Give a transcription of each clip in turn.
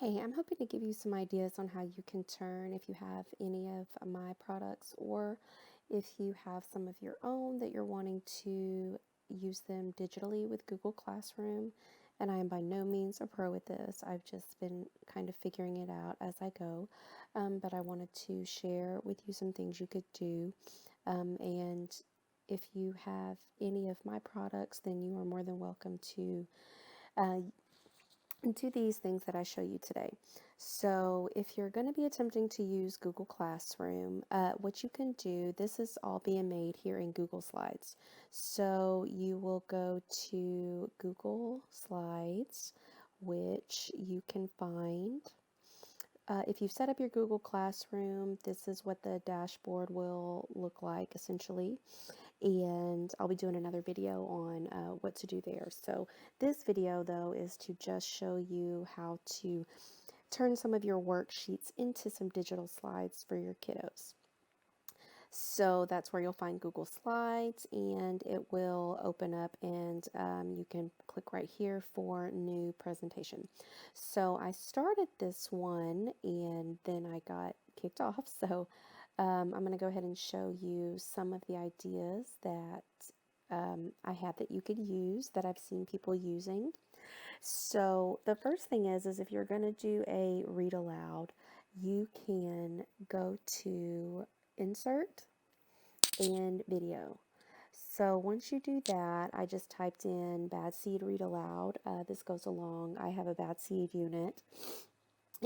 Hey, I'm hoping to give you some ideas on how you can turn, if you have any of my products or if you have some of your own that you're wanting to use them digitally with Google Classroom. And I am by no means a pro at this. I've just been kind of figuring it out as I go. But I wanted to share with you some things you could do. And if you have any of my products, then you are more than welcome to uh, do these things that I show you today. So if you're going to be attempting to use Google Classroom, what you can do, this is all being made here in Google Slides. So you will go to Google Slides, which you can find. If you've set up your Google Classroom, this is what the dashboard will look like essentially, and I'll be doing another video on what to do there. So this video though is to just show you how to turn some of your worksheets into some digital slides for your kiddos. So that's where you'll find Google Slides, and it will open up, and you can click right here for new presentation. So I started this one and then I got kicked off. So I'm going to go ahead and show you some of the ideas that I have that you could use that I've seen people using. So the first thing is if you're going to do a read aloud, you can go to Insert and Video. So once you do that, I just typed in Bad Seed Read Aloud. This goes along. I have a Bad Seed unit.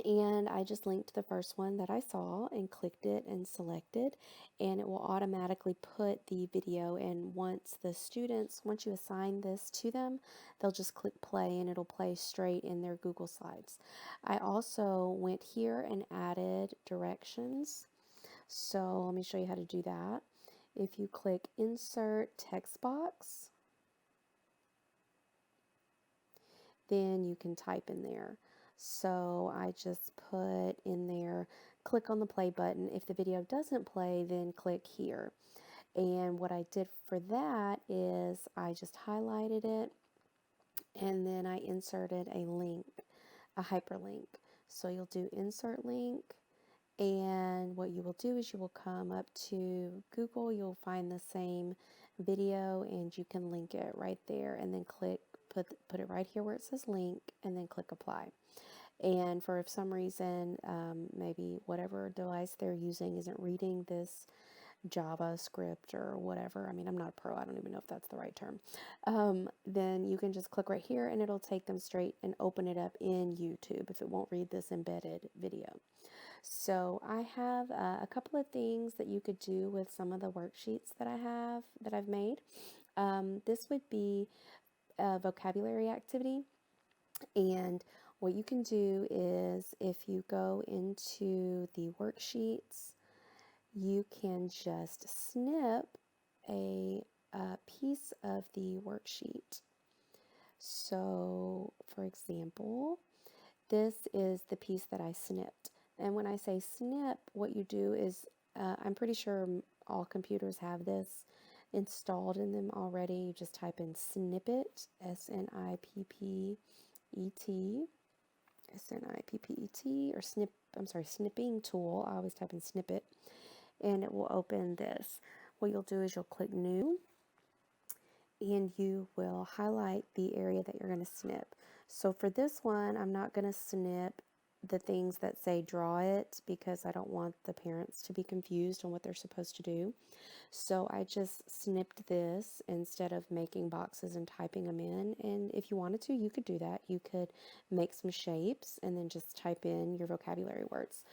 And I just linked the first one that I saw and clicked it and selected, and it will automatically put the video in. Once you assign this to them, they'll just click play and it'll play straight in their Google Slides. I also went here and added directions. So let me show you how to do that. If you click Insert Text Box, then you can type in there. So I just put in there, click on the play button. If the video doesn't play, then click here. And what I did for that is I just highlighted it and then I inserted a link, a hyperlink. So you'll do insert link, and what you will do is you will come up to Google, you'll find the same video and you can link it right there and then put it right here where it says link and then click apply. And for if some reason, maybe whatever device they're using isn't reading this JavaScript or whatever, I mean, I'm not a pro, I don't even know if that's the right term, then you can just click right here and it'll take them straight and open it up in YouTube if it won't read this embedded video. So I have a couple of things that you could do with some of the worksheets that I've made. This would be a vocabulary activity, and what you can do is if you go into the worksheets, you can just snip a piece of the worksheet. So for example, this is the piece that I snipped. And when I say snip, what you do is, I'm pretty sure all computers have this installed in them already. You just type in snippet, S-N-I-P-P-E-T, S-N-I-P-P-E-T, or snipping tool. I always type in snippet, and it will open this. What you'll do is you'll click new, and you will highlight the area that you're going to snip. So for this one, I'm not going to snip the things that say draw it because I don't want the parents to be confused on what they're supposed to do. So I just snipped this instead of making boxes and typing them in. And if you wanted to, you could do that. You could make some shapes and then just type in your vocabulary words,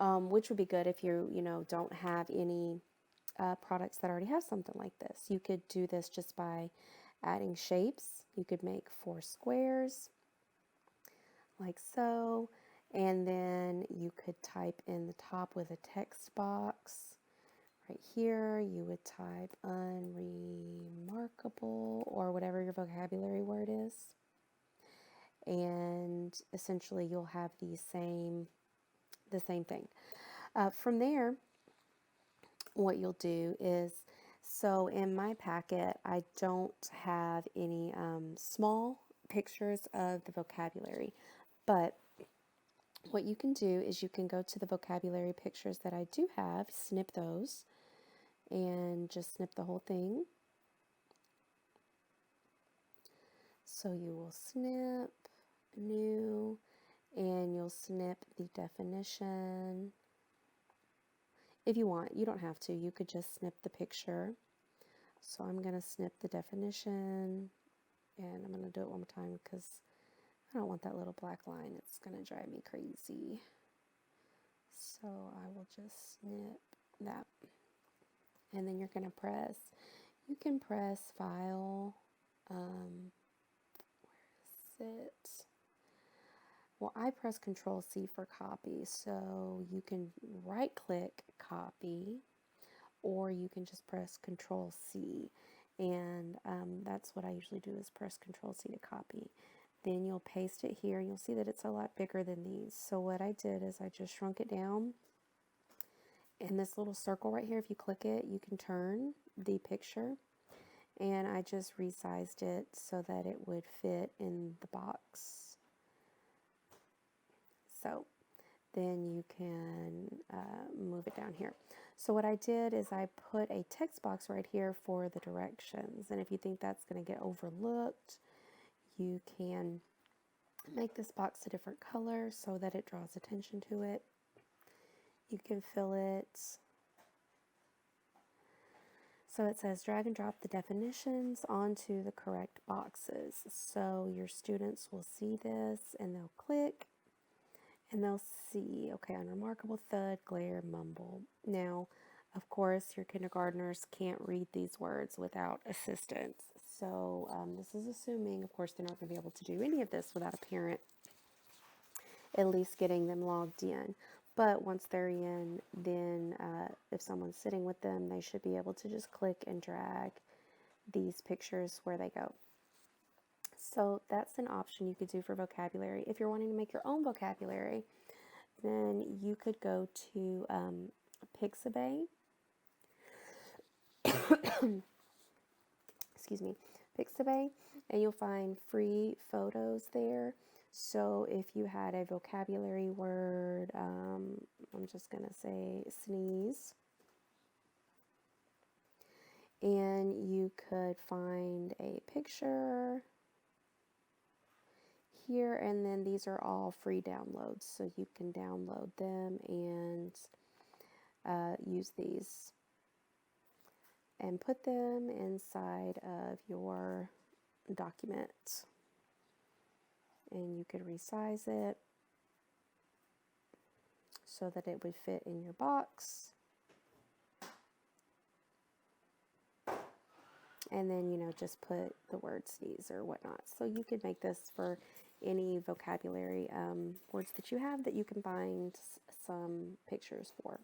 which would be good if you don't have any products that already have something like this. You could do this just by adding shapes. You could make 4 squares like so, and then you could type in the top with a text box. Right here, you would type unremarkable or whatever your vocabulary word is. And essentially you'll have the same thing. From there, what you'll do is, so in my packet, I don't have any small pictures of the vocabulary, but what you can do is you can go to the vocabulary pictures that I do have, snip those, and just snip the whole thing. So you will snip new, and you'll snip the definition. If you want, you don't have to. You could just snip the picture. So I'm going to snip the definition, and I'm going to do it one more time because I don't want that little black line. It's going to drive me crazy. So I will just snip that. And then you're going to press, you can press File, where is it? Well, I press Control C for copy. So you can right click copy, or you can just press Control C. And that's what I usually do, is press Control C to copy. Then you'll paste it here, and you'll see that it's a lot bigger than these. So what I did is I just shrunk it down. And this little circle right here, if you click it, you can turn the picture. And I just resized it so that it would fit in the box. So then you can move it down here. So what I did is I put a text box right here for the directions. And if you think that's going to get overlooked, you can make this box a different color so that it draws attention to it. You can fill it. So it says drag and drop the definitions onto the correct boxes. So your students will see this and they'll click and they'll see, okay, unremarkable, thud, glare, mumble. Now, of course, your kindergartners can't read these words without assistance. So this is assuming, of course, they're not going to be able to do any of this without a parent at least getting them logged in. But once they're in, then if someone's sitting with them, they should be able to just click and drag these pictures where they go. So that's an option you could do for vocabulary. If you're wanting to make your own vocabulary, then you could go to Pixabay. Excuse me, Pixabay, and you'll find free photos there. So if you had a vocabulary word, I'm just going to say sneeze, and you could find a picture here, and then these are all free downloads, so you can download them and use these and put them inside of your document. And you could resize it so that it would fit in your box. And then, you know, just put the word sneeze or whatnot. So you could make this for any vocabulary words that you have that you can find some pictures for.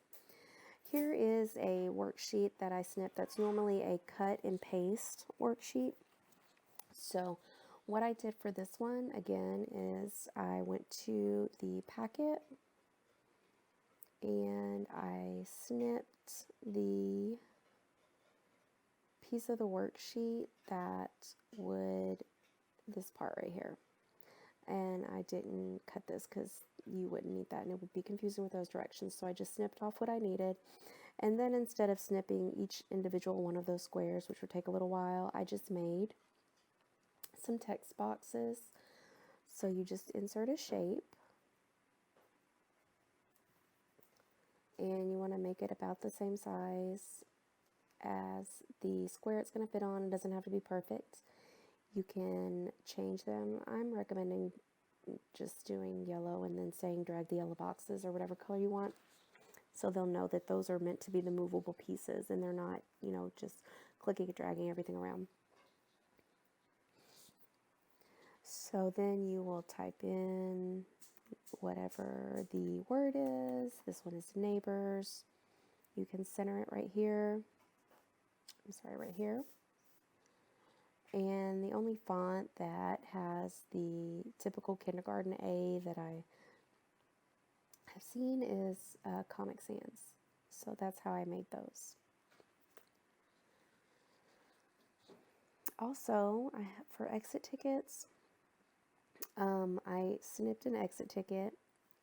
Here is a worksheet that I snipped that's normally a cut and paste worksheet. So what I did for this one, again, is I went to the packet and I snipped the piece of the worksheet that would, this part right here. And I didn't cut this because you wouldn't need that and it would be confusing with those directions. So I just snipped off what I needed. And then instead of snipping each individual one of those squares, which would take a little while, I just made some text boxes. So you just insert a shape and you want to make it about the same size as the square it's going to fit on. It doesn't have to be perfect. You can change them. I'm recommending just doing yellow and then saying drag the yellow boxes or whatever color you want, so they'll know that those are meant to be the movable pieces and they're not, you know, just clicking and dragging everything around. So then you will type in whatever the word is. This one is neighbors. You can center it right here. Right here. And the only font that has the typical kindergarten A that I have seen is Comic Sans. So that's how I made those. Also, for exit tickets, I snipped an exit ticket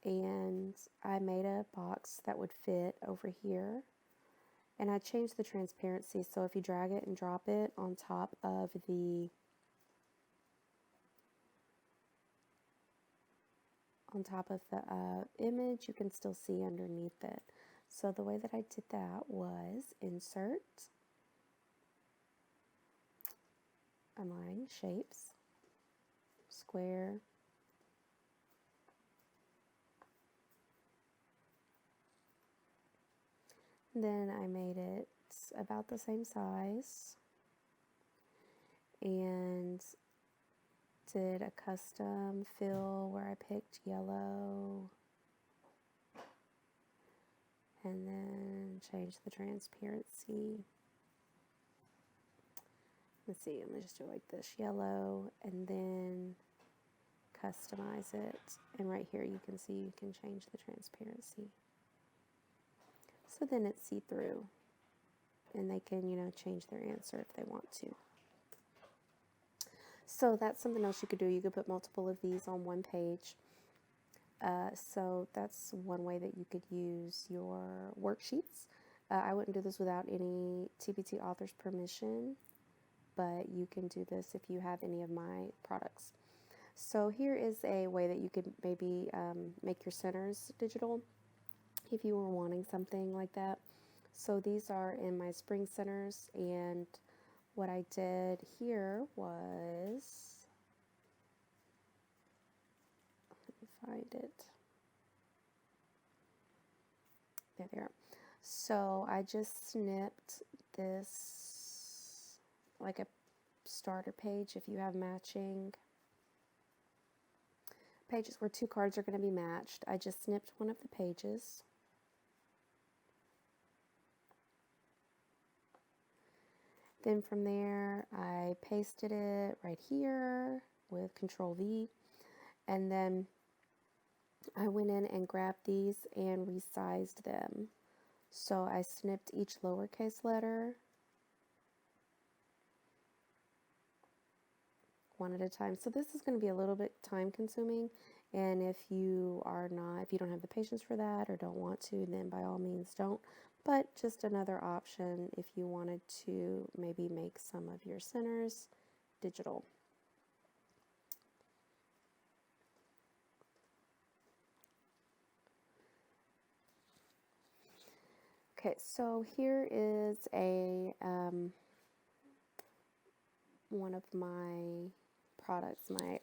and I made a box that would fit over here. And I changed the transparency, so if you drag it and drop it on top of the image, you can still see underneath it. So the way that I did that was insert, align shapes, square, then I made it about the same size and did a custom fill where I picked yellow and then changed the transparency. Let's see, let me just do it like this, yellow, and then customize it. And right here you can see you can change the transparency. So then it's see-through and they can, change their answer if they want to. So that's something else you could do. You could put multiple of these on one page. So that's one way that you could use your worksheets. I wouldn't do this without any TPT author's permission, but you can do this if you have any of my products. So here is a way that you could maybe make your centers digital if you were wanting something like that. So these are in my spring centers, and what I did here was, let me find it. There they are. So I just snipped this like a starter page if you have matching pages where two cards are going to be matched. I just snipped one of the pages. Then from there, I pasted it right here with Control V, and then I went in and grabbed these and resized them. So I snipped each lowercase letter one at a time. So this is going to be a little bit time consuming, and if you don't have the patience for that or don't want to, then by all means don't. But just another option if you wanted to maybe make some of your centers digital. Okay, so here is a one of my products, my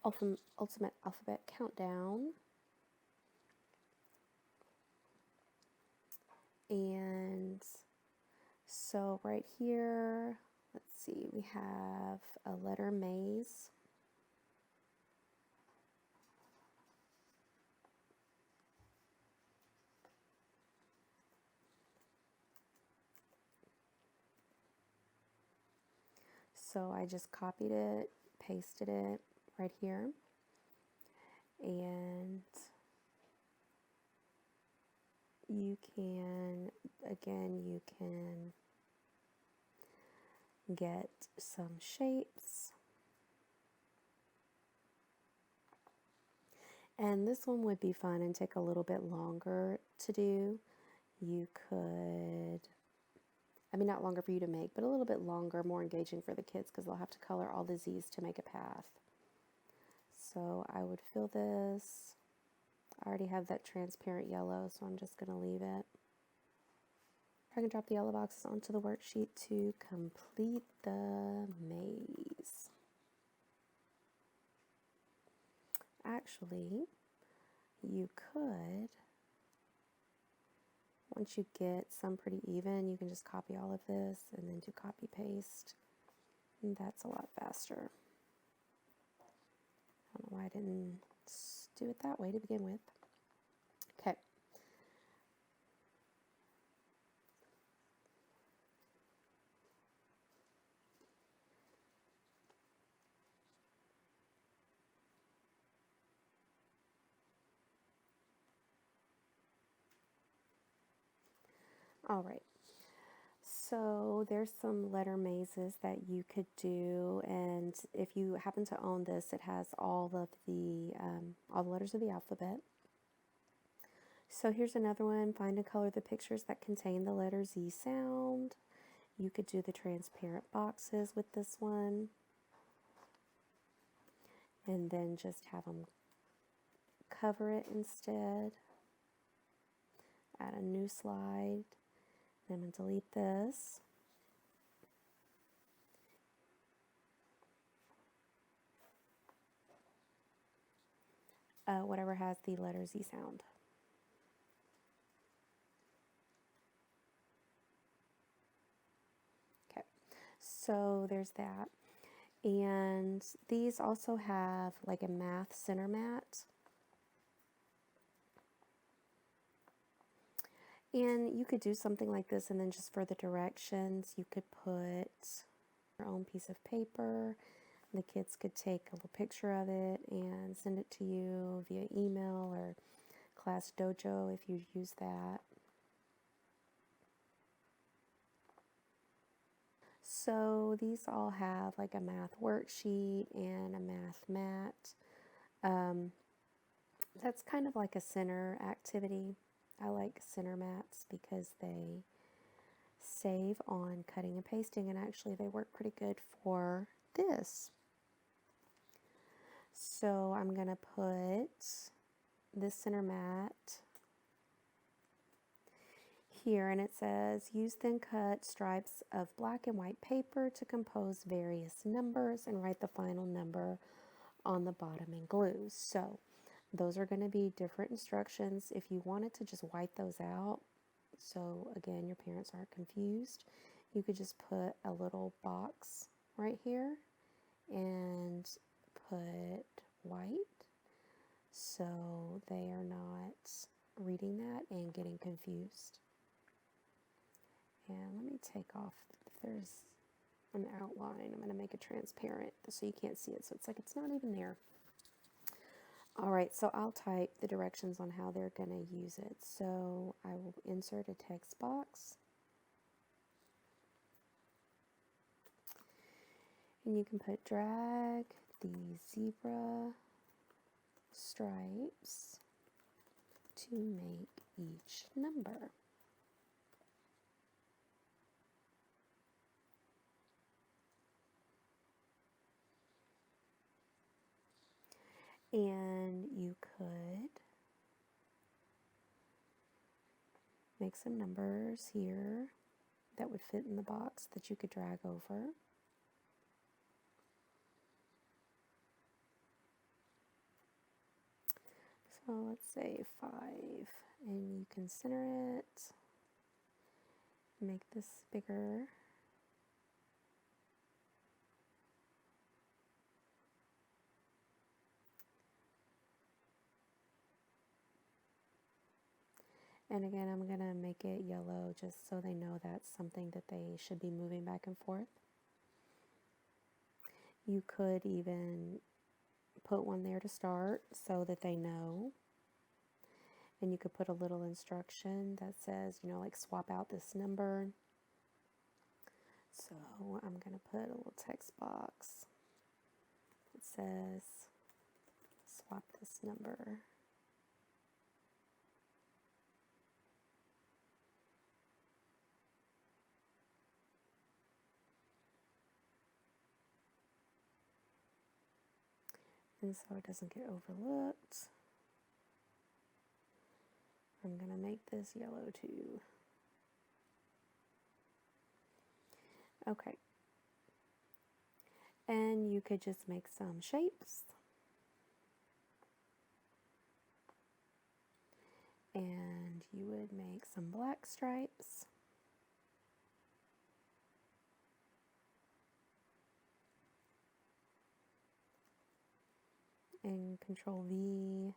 Ultimate Alphabet Countdown. And so right here, let's see, we have a letter maze. So I just copied it, pasted it right here, and you can get some shapes. And this one would be fun and take a little bit longer to do. You could, not longer for you to make, but a little bit longer, more engaging for the kids because they'll have to color all the Z's to make a path. So I would fill this. I already have that transparent yellow, so I'm just going to leave it. Drag and drop the yellow boxes onto the worksheet to complete the maze. Actually, you could, once you get some pretty even, you can just copy all of this and then do copy paste. And that's a lot faster. I don't know why I didn't do it that way to begin with. Okay. All right. So there's some letter mazes that you could do, and if you happen to own this, it has all the letters of the alphabet. So here's another one. Find and color the pictures that contain the letter Z sound. You could do the transparent boxes with this one. And then just have them cover it instead. Add a new slide. Then I'm going to delete this. Whatever has the letter Z sound. Okay, so there's that. And these also have like a math center mat. And you could do something like this, and then just for the directions, you could put your own piece of paper. The kids could take a little picture of it and send it to you via email or Class Dojo if you use that. So these all have like a math worksheet and a math mat. That's kind of like a center activity. I like center mats because they save on cutting and pasting, and actually they work pretty good for this. So I'm going to put this center mat here, and it says use thin cut stripes of black and white paper to compose various numbers and write the final number on the bottom in glue. So those are going to be different instructions. If you wanted to just white those out, so again your parents aren't confused, you could just put a little box right here and put white so they are not reading that and getting confused. And let me take off, if there's an outline, I'm going to make it transparent so you can't see it, so it's like it's not even there. Alright, so I'll type the directions on how they're going to use it. So I will insert a text box. And you can put drag the zebra stripes to make each number. And you could make some numbers here that would fit in the box that you could drag over. So let's say 5, and you can center it, make this bigger. And again, I'm going to make it yellow just so they know that's something that they should be moving back and forth. You could even put one there to start so that they know. And you could put a little instruction that says, you know, like swap out this number. So I'm going to put a little text box that says swap this number. And so it doesn't get overlooked, I'm going to make this yellow too. Okay. And you could just make some shapes. And you would make some black stripes. And Control V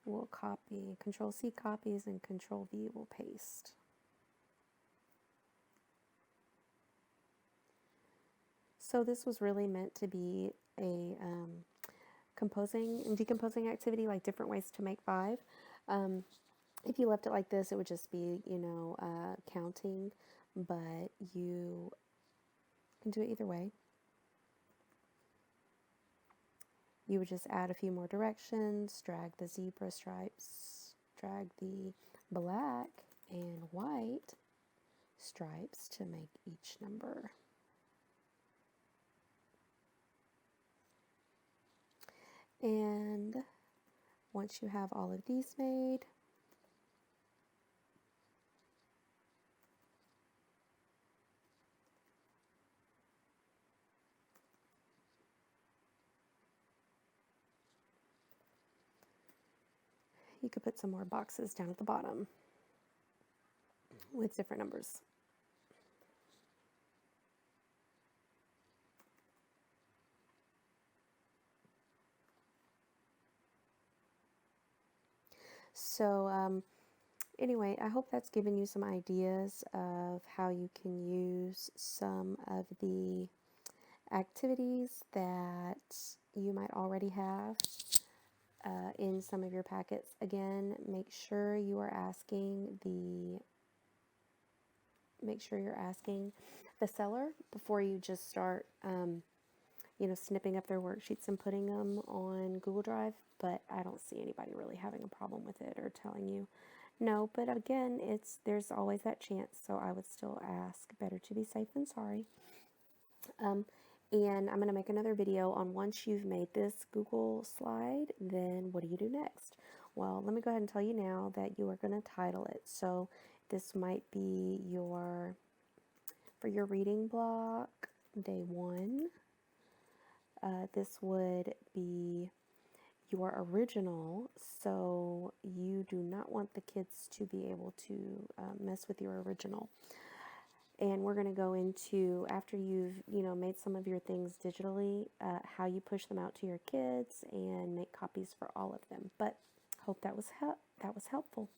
will copy, Control C copies, and Control V will paste. So this was really meant to be a composing and decomposing activity, like different ways to make 5. If you left it like this, it would just be, you know, counting, but you can do it either way. You would just add a few more directions, drag the zebra stripes, drag the black and white stripes to make each number. And once you have all of these made, you could put some more boxes down at the bottom with different numbers. So anyway, I hope that's given you some ideas of how you can use some of the activities that you might already have in some of your packets. Again, make sure you're asking the seller before you just start snipping up their worksheets and putting them on Google Drive, but I don't see anybody really having a problem with it or telling you no. But again, there's always that chance, so I would still ask. Better to be safe than sorry. And I'm going to make another video on once you've made this Google slide, then what do you do next? Well, let me go ahead and tell you now that you are going to title it. So this might be for your reading block, day 1. This would be your original, so you do not want the kids to be able to mess with your original. And we're going to go into, after you've made some of your things digitally, how you push them out to your kids and make copies for all of them. But hope that was helpful.